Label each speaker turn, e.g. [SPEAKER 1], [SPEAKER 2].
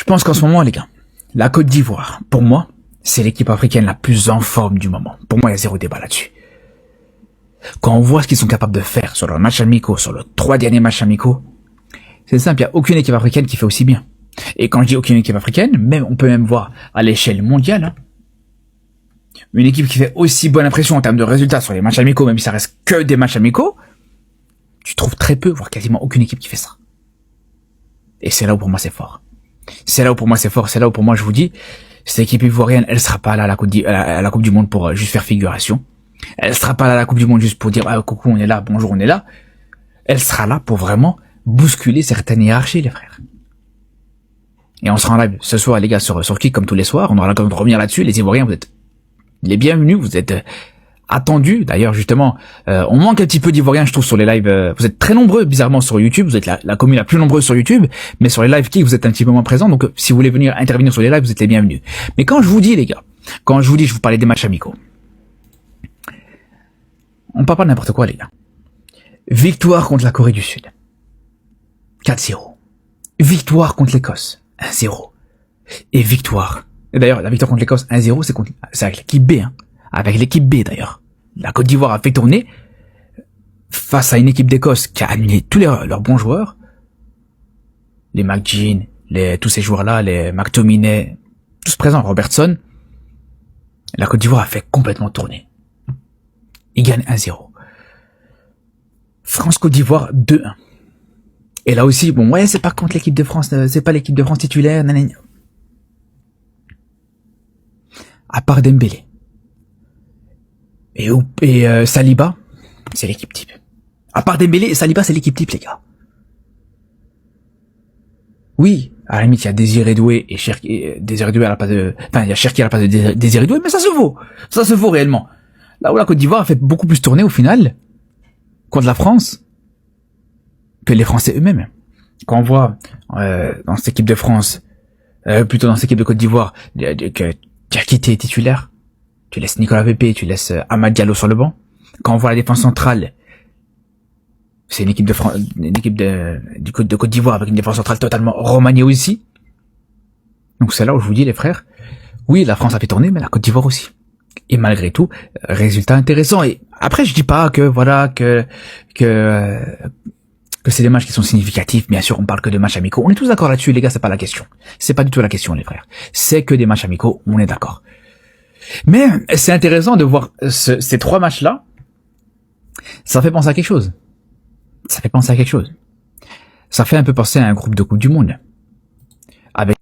[SPEAKER 1] pense qu'en ce moment, les gars, la Côte d'Ivoire, pour moi, c'est l'équipe africaine la plus en forme du moment. Pour moi, il y a zéro débat là-dessus. Quand on voit ce qu'ils sont capables de faire sur leurs matchs amicaux, sur leurs 3 derniers matchs amicaux, c'est simple, il n'y a aucune équipe africaine qui fait aussi bien. Et quand je dis aucune équipe africaine, même on peut même voir à l'échelle mondiale, hein, une équipe qui fait aussi bonne impression en termes de résultats sur les matchs amicaux, même si ça reste que des matchs amicaux, tu trouves très peu, voire quasiment aucune équipe qui fait ça. Et c'est là où pour moi c'est fort. C'est là où pour moi c'est fort, c'est là où pour moi je vous dis, cette équipe ivoirienne, elle sera pas là à la Coupe du Monde pour juste faire figuration. Elle sera pas là à la Coupe du Monde juste pour dire ah coucou on est là, bonjour on est là. Elle sera là pour vraiment bousculer certaines hiérarchies les frères. Et on sera en live ce soir les gars sur Kik comme tous les soirs, on aura l'occasion de revenir là-dessus. Les Ivoiriens vous êtes les bienvenus, vous êtes attendus. D'ailleurs justement, on manque un petit peu d'Ivoiriens je trouve sur les lives. Vous êtes très nombreux bizarrement sur YouTube, vous êtes la commune la plus nombreuse sur YouTube, mais sur les lives Kik vous êtes un petit peu moins présents. Donc si vous voulez venir intervenir sur les lives, vous êtes les bienvenus. Mais quand je vous dis les gars, quand je vous parlais des matchs amicaux, on parle pas de n'importe quoi les gars. Victoire contre la Corée du Sud, 4-0. Victoire contre l'Écosse, 1-0. Et victoire. Et d'ailleurs, la victoire contre l'Écosse, 1-0, c'est avec l'équipe B, hein. Avec l'équipe B d'ailleurs. La Côte d'Ivoire a fait tourner face à une équipe d'Écosse qui a annulé tous leurs bons joueurs. Les McGinn, tous ces joueurs-là, les McTominay, tous présents, Robertson. La Côte d'Ivoire a fait complètement tourner. Il gagne 1-0. France-Côte d'Ivoire 2-1. Et là aussi, bon, ouais, c'est pas contre l'équipe de France, c'est pas l'équipe de France titulaire, nanana. À part Dembélé. Et Saliba, c'est l'équipe type. À part Dembélé, Saliba, c'est l'équipe type, les gars. Oui, à la limite, il y a Désiré Doué et Cherki, Désiré Doué à la place de, enfin, il y a Cherki à la place de Désiré Doué, mais ça se vaut. Ça se vaut réellement. Là où la Côte d'Ivoire a fait beaucoup plus tourner au final, contre la France, que les Français eux-mêmes. Quand on voit, dans cette équipe de France, plutôt dans cette équipe de Côte d'Ivoire, que Cherki est titulaire, tu laisses Nicolas Pepe, tu laisses Amad Diallo sur le banc. Quand on voit la défense centrale, c'est une équipe de Côte d'Ivoire avec une défense centrale totalement remaniée aussi. Donc c'est là où je vous dis les frères, oui la France a fait tourner, mais la Côte d'Ivoire aussi. Et malgré tout, résultat intéressant. Et après je dis pas que voilà que c'est des matchs qui sont significatifs. Bien sûr on parle que de matchs amicaux. On est tous d'accord là-dessus les gars, c'est pas la question. C'est pas du tout la question les frères. C'est que des matchs amicaux, on est d'accord. Mais c'est intéressant de voir ces 3 matchs-là. Ça fait penser à quelque chose. Ça fait un peu penser à un groupe de Coupe du Monde.